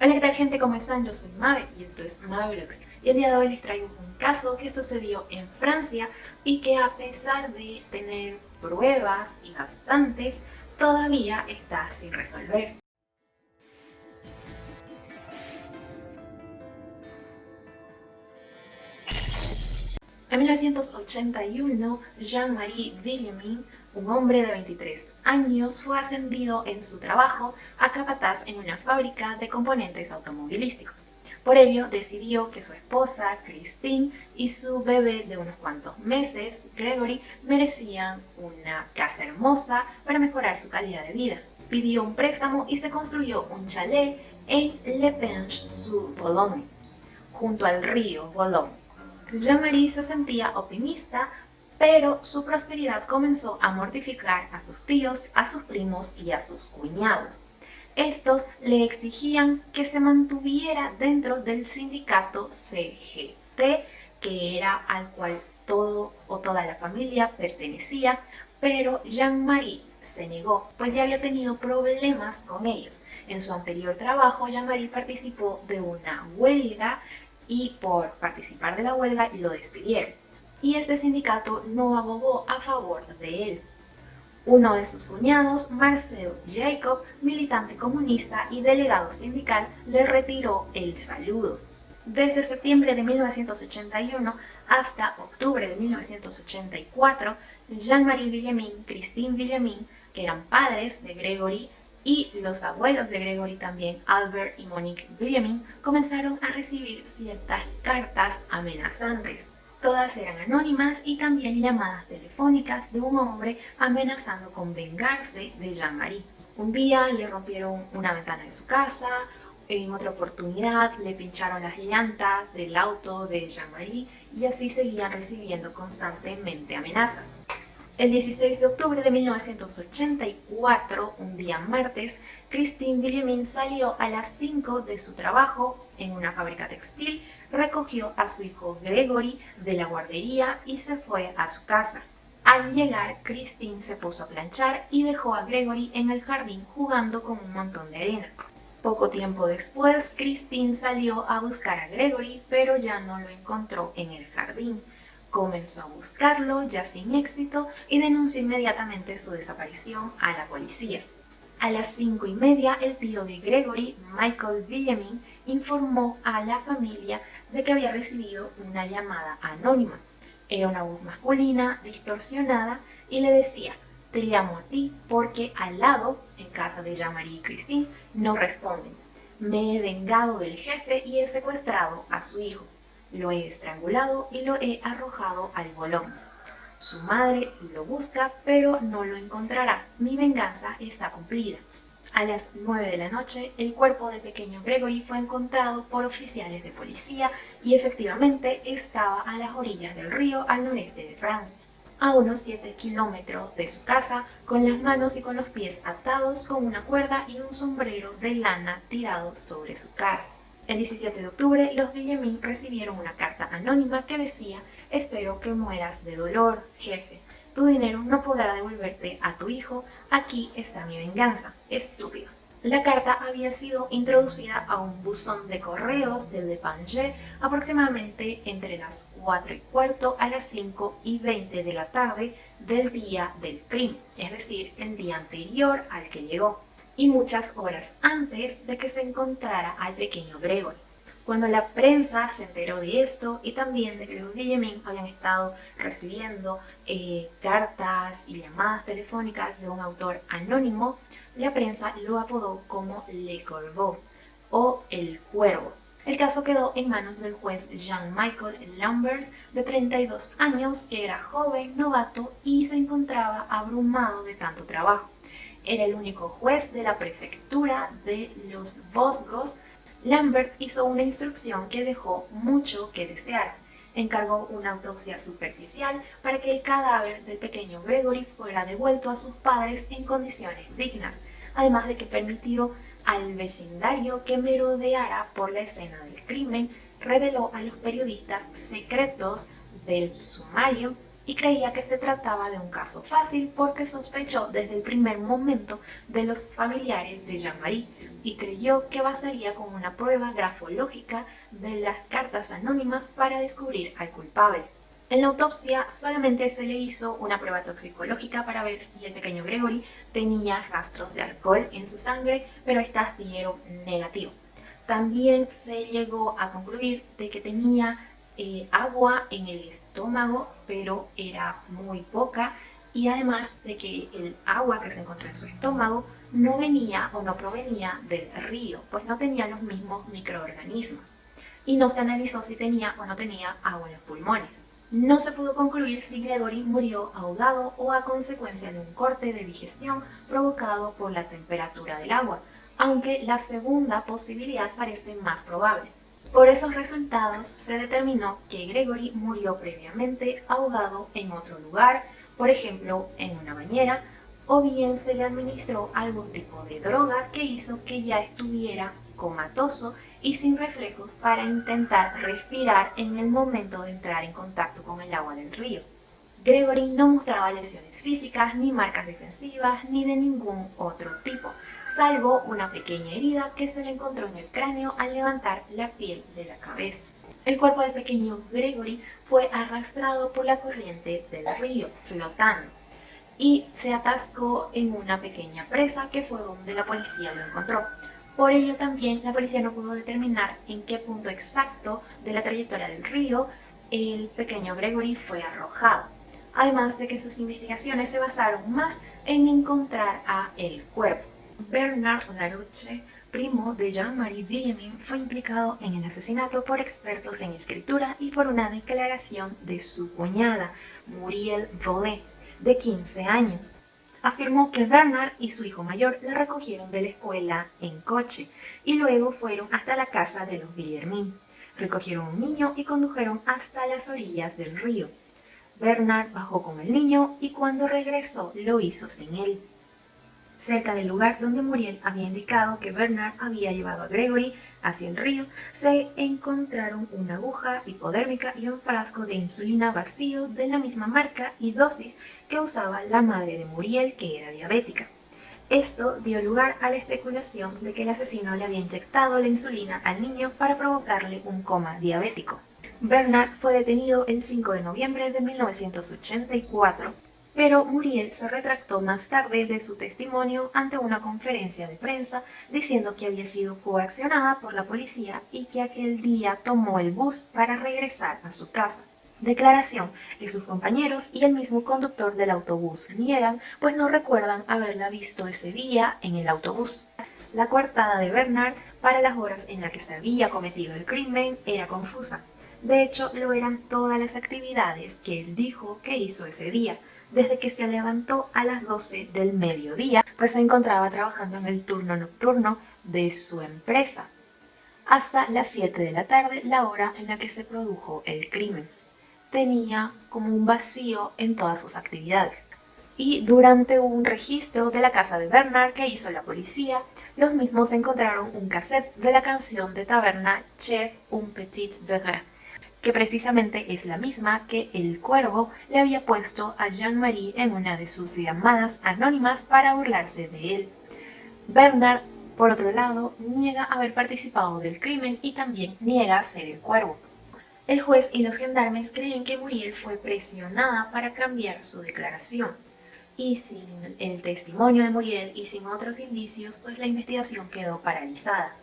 Hola, ¿qué tal gente? ¿Cómo están? Yo soy Mabe y esto es Mabe Vlogs. Y el día de hoy les traigo un caso que sucedió en Francia y que a pesar de tener pruebas y bastantes, todavía está sin resolver. En 1981, Jean-Marie Villemin, un hombre de 23 años, fue ascendido en su trabajo a capataz en una fábrica de componentes automovilísticos. Por ello, decidió que su esposa, Christine, y su bebé de unos cuantos meses, Gregory, merecían una casa hermosa para mejorar su calidad de vida. Pidió un préstamo y se construyó un chalet en Le Pinche-sur-Boulogne, junto al río Boulogne. Jean-Marie se sentía optimista, pero su prosperidad comenzó a mortificar a sus tíos, a sus primos y a sus cuñados. Estos le exigían que se mantuviera dentro del sindicato CGT, que era al cual todo o toda la familia pertenecía, pero Jean-Marie se negó, pues ya había tenido problemas con ellos. En su anterior trabajo, Jean-Marie participó de una huelga y por participar de la huelga lo despidieron. Y este sindicato no abogó a favor de él. Uno de sus cuñados, Marcel Jacob, militante comunista y delegado sindical, le retiró el saludo. Desde septiembre de 1981 hasta octubre de 1984, Jean-Marie Villemin, Christine Villemin, que eran padres de Gregory, y los abuelos de Gregory también, Albert y Monique Villemin, comenzaron a recibir ciertas cartas amenazantes. Todas eran anónimas y también llamadas telefónicas de un hombre amenazando con vengarse de Jean-Marie. Un día le rompieron una ventana de su casa, en otra oportunidad le pincharon las llantas del auto de Jean-Marie y así seguían recibiendo constantemente amenazas. El 16 de octubre de 1984, un día martes, Christine Villemin salió a las 5 de su trabajo en una fábrica textil, recogió a su hijo Gregory de la guardería y se fue a su casa. Al llegar, Christine se puso a planchar y dejó a Gregory en el jardín jugando con un montón de arena. Poco tiempo después, Christine salió a buscar a Gregory, pero ya no lo encontró en el jardín. Comenzó a buscarlo, ya sin éxito, y denunció inmediatamente su desaparición a la policía. A las 5:30, el tío de Gregory, Michael Villemin, informó a la familia de que había recibido una llamada anónima. Era una voz masculina, distorsionada, y le decía: te llamo a ti porque al lado, en casa de Jean-Marie y Christine, no responden. Me he vengado del jefe y he secuestrado a su hijo. Lo he estrangulado y lo he arrojado al Boulogne. Su madre lo busca, pero no lo encontrará. Mi venganza está cumplida. A las 9 de la noche, el cuerpo del pequeño Gregory fue encontrado por oficiales de policía y efectivamente estaba a las orillas del río al noreste de Francia, a unos 7 kilómetros de su casa, con las manos y con los pies atados con una cuerda y un sombrero de lana tirado sobre su cara. El 17 de octubre, los Villemin recibieron una carta anónima que decía: espero que mueras de dolor, jefe. Tu dinero no podrá devolverte a tu hijo. Aquí está mi venganza, estúpido. La carta había sido introducida a un buzón de correos del Le Pinche aproximadamente entre las 4:15 a las 5:20 de la tarde del día del crimen, es decir, el día anterior al que llegó, y muchas horas antes de que se encontrara al pequeño Gregory. Cuando la prensa se enteró de esto y también de que los Villemin habían estado recibiendo cartas y llamadas telefónicas de un autor anónimo, la prensa lo apodó como Le Corbeau o El Cuervo. El caso quedó en manos del juez Jean-Michel Lambert, de 32 años, que era joven, novato y se encontraba abrumado de tanto trabajo. Era el único juez de la prefectura de los Vosgos. Lambert hizo una instrucción que dejó mucho que desear. Encargó una autopsia superficial para que el cadáver del pequeño Gregory fuera devuelto a sus padres en condiciones dignas, además de que permitió al vecindario que merodeara por la escena del crimen, reveló a los periodistas secretos del sumario y creía que se trataba de un caso fácil porque sospechó desde el primer momento de los familiares de Jean-Marie y creyó que bastaría con una prueba grafológica de las cartas anónimas para descubrir al culpable. En la autopsia solamente se le hizo una prueba toxicológica para ver si el pequeño Gregory tenía rastros de alcohol en su sangre, pero estas dieron negativo. También se llegó a concluir de que tenía agua en el estómago, pero era muy poca, y además de que el agua que se encontró en su estómago no venía o no provenía del río, pues no tenía los mismos microorganismos, y no se analizó si tenía o no tenía agua en los pulmones. No se pudo concluir si Gregory murió ahogado o a consecuencia de un corte de digestión provocado por la temperatura del agua, aunque la segunda posibilidad parece más probable. Por esos resultados se determinó que Gregory murió previamente ahogado en otro lugar, por ejemplo en una bañera, o bien se le administró algún tipo de droga que hizo que ya estuviera comatoso y sin reflejos para intentar respirar en el momento de entrar en contacto con el agua del río. Gregory no mostraba lesiones físicas, ni marcas defensivas, ni de ningún otro tipo, salvo una pequeña herida que se le encontró en el cráneo al levantar la piel de la cabeza. El cuerpo del pequeño Gregory fue arrastrado por la corriente del río, flotando, y se atascó en una pequeña presa que fue donde la policía lo encontró. Por ello también la policía no pudo determinar en qué punto exacto de la trayectoria del río el pequeño Gregory fue arrojado. Además de que sus investigaciones se basaron más en encontrar a el cuerpo. Bernard Larouche, primo de Jean-Marie Villamin, fue implicado en el asesinato por expertos en escritura y por una declaración de su cuñada, Muriel Volé, de 15 años. Afirmó que Bernard y su hijo mayor la recogieron de la escuela en coche y luego fueron hasta la casa de los Guillermin. Recogieron un niño y condujeron hasta las orillas del río. Bernard bajó con el niño y cuando regresó lo hizo sin él. Cerca del lugar donde Muriel había indicado que Bernard había llevado a Gregory hacia el río, se encontraron una aguja hipodérmica y un frasco de insulina vacío de la misma marca y dosis que usaba la madre de Muriel, que era diabética. Esto dio lugar a la especulación de que el asesino le había inyectado la insulina al niño para provocarle un coma diabético. Bernard fue detenido el 5 de noviembre de 1984, pero Muriel se retractó más tarde de su testimonio ante una conferencia de prensa diciendo que había sido coaccionada por la policía y que aquel día tomó el bus para regresar a su casa. Declaración que sus compañeros y el mismo conductor del autobús niegan, pues no recuerdan haberla visto ese día en el autobús. La coartada de Bernard para las horas en las que se había cometido el crimen era confusa. De hecho, lo eran todas las actividades que él dijo que hizo ese día, desde que se levantó a las 12 del mediodía, pues se encontraba trabajando en el turno nocturno de su empresa, hasta las 7 de la tarde, la hora en la que se produjo el crimen. Tenía como un vacío en todas sus actividades. Y durante un registro de la casa de Bernard que hizo la policía, los mismos encontraron un cassette de la canción de taberna Chef un petit verre, que precisamente es la misma que el Cuervo le había puesto a Jean-Marie en una de sus llamadas anónimas para burlarse de él. Bernard, por otro lado, niega haber participado del crimen y también niega ser el Cuervo. El juez y los gendarmes creen que Muriel fue presionada para cambiar su declaración, y sin el testimonio de Muriel y sin otros indicios, pues la investigación quedó paralizada.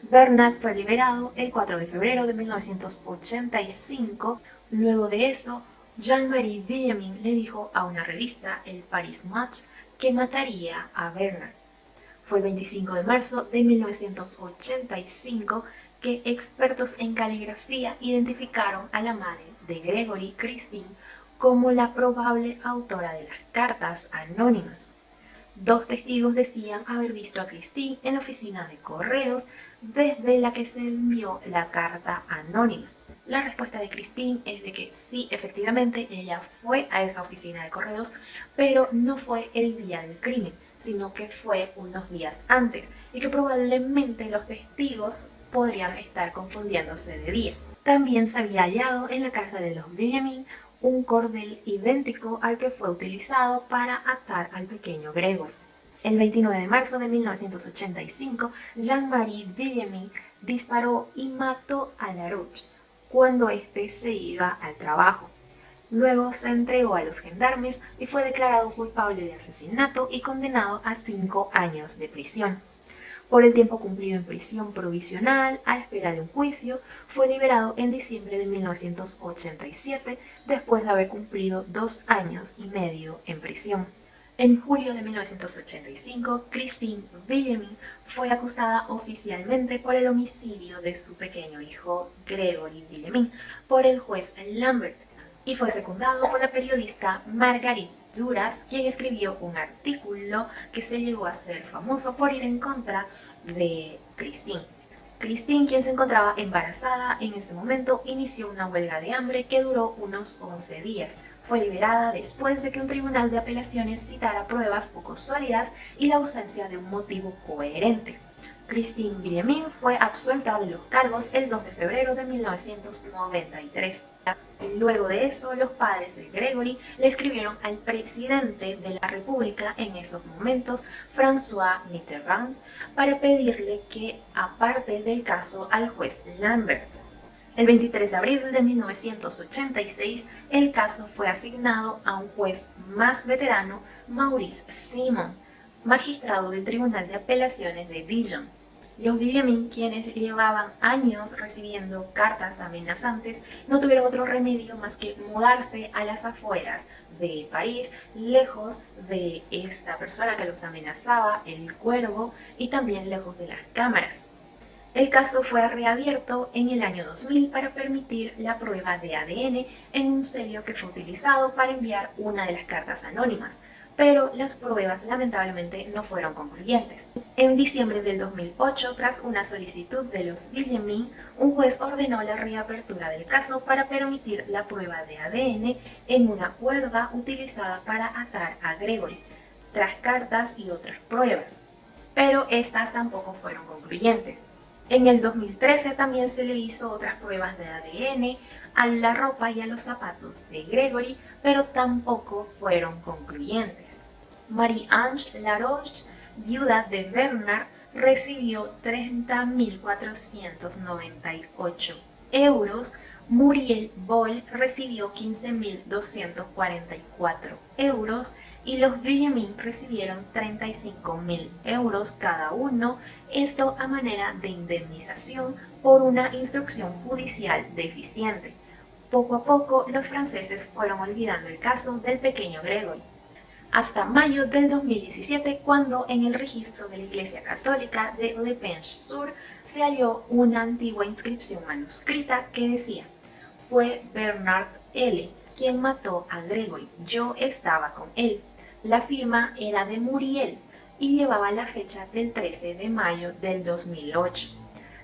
Bernard fue liberado el 4 de febrero de 1985. Luego de eso, Jean-Marie Villamin le dijo a una revista, el Paris Match, que mataría a Bernard. Fue el 25 de marzo de 1985 que expertos en caligrafía identificaron a la madre de Gregory, Christine, como la probable autora de las cartas anónimas. Dos testigos decían haber visto a Christine en la oficina de correos desde la que se envió la carta anónima. La respuesta de Christine es de que sí, efectivamente, ella fue a esa oficina de correos, pero no fue el día del crimen, sino que fue unos días antes, y que probablemente los testigos podrían estar confundiéndose de día. También se había hallado en la casa de los Benjamin un cordel idéntico al que fue utilizado para atar al pequeño Gregory. El 29 de marzo de 1985, Jean-Marie Villemin disparó y mató a Larouche cuando éste se iba al trabajo. Luego se entregó a los gendarmes y fue declarado culpable de asesinato y condenado a 5 años de prisión. Por el tiempo cumplido en prisión provisional a espera de un juicio, fue liberado en diciembre de 1987 después de haber cumplido 2 años y medio en prisión. En julio de 1985, Christine Villemin fue acusada oficialmente por el homicidio de su pequeño hijo Gregory Villemin por el juez Lambert y fue secundado por la periodista Marguerite Duras, quien escribió un artículo que se llegó a ser famoso por ir en contra de Christine. Christine, quien se encontraba embarazada en ese momento, inició una huelga de hambre que duró unos 11 días. Fue liberada después de que un tribunal de apelaciones citara pruebas poco sólidas y la ausencia de un motivo coherente. Christine Villemin fue absuelta de los cargos el 2 de febrero de 1993. Luego de eso, los padres de Gregory le escribieron al presidente de la República en esos momentos, François Mitterrand, para pedirle que aparte del caso al juez Lambert. El 23 de abril de 1986, el caso fue asignado a un juez más veterano, Maurice Simons, magistrado del Tribunal de Apelaciones de Dijon. Los Villemin, quienes llevaban años recibiendo cartas amenazantes, no tuvieron otro remedio más que mudarse a las afueras de París, lejos de esta persona que los amenazaba, el Cuervo, y también lejos de las cámaras. El caso fue reabierto en el año 2000 para permitir la prueba de ADN en un sello que fue utilizado para enviar una de las cartas anónimas, pero las pruebas lamentablemente no fueron concluyentes. En diciembre del 2008, tras una solicitud de los Villemin, un juez ordenó la reapertura del caso para permitir la prueba de ADN en una cuerda utilizada para atar a Gregory, tras cartas y otras pruebas, pero estas tampoco fueron concluyentes. En el 2013 también se le hizo otras pruebas de ADN a la ropa y a los zapatos de Gregory, pero tampoco fueron concluyentes. Marie-Ange Laroche, viuda de Bernard, recibió 30.498 euros. Muriel Boll recibió 15.244 euros y los Villemin recibieron 35.000 euros cada uno, esto a manera de indemnización por una instrucción judicial deficiente. Poco a poco, los franceses fueron olvidando el caso del pequeño Gregory, hasta mayo del 2017, cuando en el registro de la Iglesia Católica de Le Pench-sur se halló una antigua inscripción manuscrita que decía: fue Bernard L. quien mató a Gregory, yo estaba con él. La firma era de Muriel y llevaba la fecha del 13 de mayo del 2008.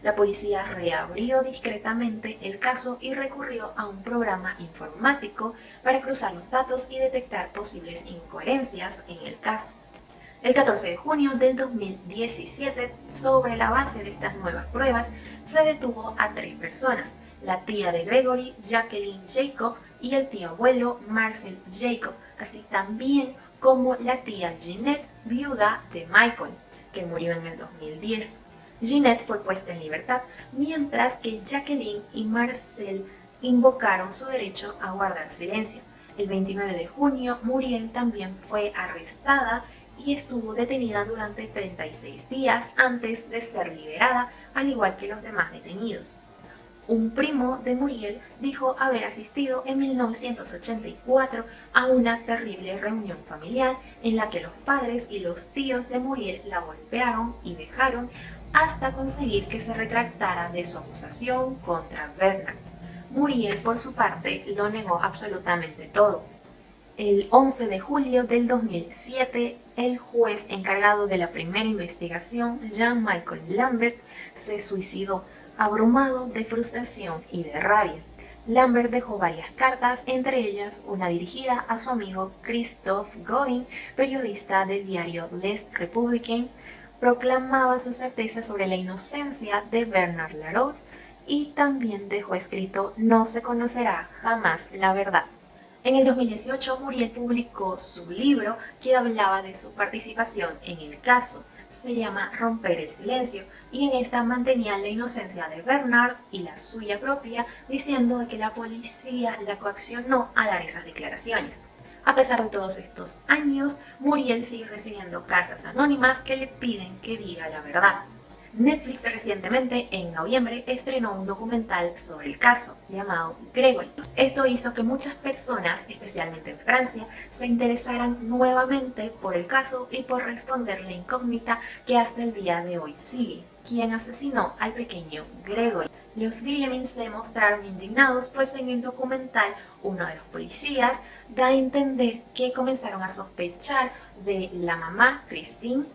La policía reabrió discretamente el caso y recurrió a un programa informático para cruzar los datos y detectar posibles incoherencias en el caso. El 14 de junio del 2017, sobre la base de estas nuevas pruebas, se detuvo a 3 personas: la tía de Gregory, Jacqueline Jacob, y el tío abuelo, Marcel Jacob, así también como la tía Ginette, viuda de Michael, que murió en el 2010. Ginette fue puesta en libertad, mientras que Jacqueline y Marcel invocaron su derecho a guardar silencio. El 29 de junio, Muriel también fue arrestada y estuvo detenida durante 36 días antes de ser liberada, al igual que los demás detenidos. Un primo de Muriel dijo haber asistido en 1984 a una terrible reunión familiar en la que los padres y los tíos de Muriel la golpearon y dejaron hasta conseguir que se retractara de su acusación contra Bernard. Muriel, por su parte, lo negó absolutamente todo. El 11 de julio del 2007, el juez encargado de la primera investigación, Jean-Michel Lambert, se suicidó, abrumado de frustración y de rabia. Lambert dejó varias cartas, entre ellas una dirigida a su amigo Christophe Godin, periodista del diario L'Est Républicain. Proclamaba su certeza sobre la inocencia de Bernard Laroche y también dejó escrito: no se conocerá jamás la verdad. En el 2018, Muriel publicó su libro que hablaba de su participación en el caso. Se llama Romper el silencio, y en esta mantenía la inocencia de Bernard y la suya propia, diciendo que la policía la coaccionó a dar esas declaraciones. A pesar de todos estos años, Muriel sigue recibiendo cartas anónimas que le piden que diga la verdad. Netflix recientemente, en noviembre, estrenó un documental sobre el caso llamado Gregory. Esto hizo que muchas personas, especialmente en Francia, se interesaran nuevamente por el caso y por responder la incógnita que hasta el día de hoy sigue: ¿quién asesinó al pequeño Gregory? Los Villamin se mostraron indignados, pues en el documental uno de los policías da a entender que comenzaron a sospechar de la mamá, Christine,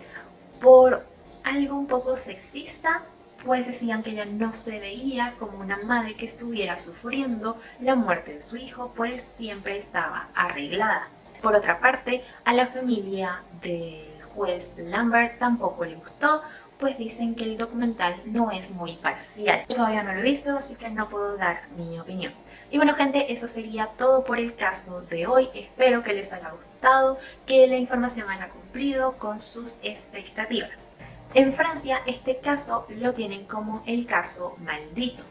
por algo un poco sexista, pues decían que ella no se veía como una madre que estuviera sufriendo la muerte de su hijo, pues siempre estaba arreglada. Por otra parte, a la familia del juez Lambert tampoco le gustó, pues dicen que el documental no es muy parcial. Yo todavía no lo he visto, así que no puedo dar mi opinión. Y bueno, gente, eso sería todo por el caso de hoy. Espero que les haya gustado, que la información haya cumplido con sus expectativas. En Francia, este caso lo tienen como el caso maldito,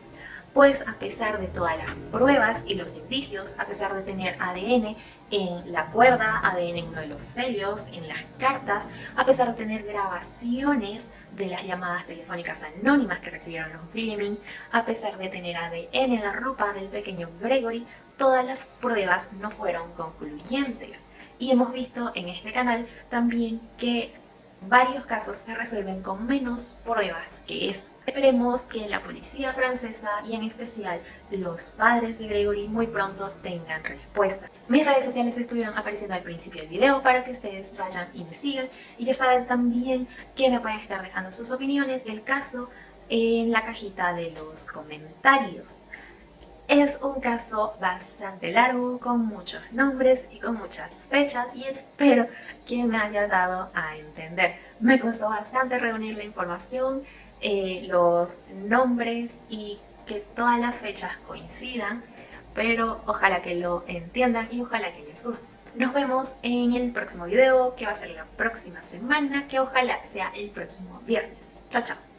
pues a pesar de todas las pruebas y los indicios, a pesar de tener ADN en la cuerda, ADN en uno de los sellos, en las cartas, a pesar de tener grabaciones de las llamadas telefónicas anónimas que recibieron los Villamin, a pesar de tener ADN en la ropa del pequeño Gregory, todas las pruebas no fueron concluyentes. Y hemos visto en este canal también que varios casos se resuelven con menos pruebas que eso. Esperemos que la policía francesa y en especial los padres de Gregory muy pronto tengan respuesta. Mis redes sociales estuvieron apareciendo al principio del video para que ustedes vayan y me sigan. Y ya saben también que me pueden estar dejando sus opiniones del caso en la cajita de los comentarios. Es un caso bastante largo, con muchos nombres y con muchas fechas, y espero que me haya dado a entender. Me costó bastante reunir la información, los nombres y que todas las fechas coincidan, pero ojalá que lo entiendan y ojalá que les guste. Nos vemos en el próximo video, que va a ser la próxima semana, que ojalá sea el próximo viernes. Chao, chao.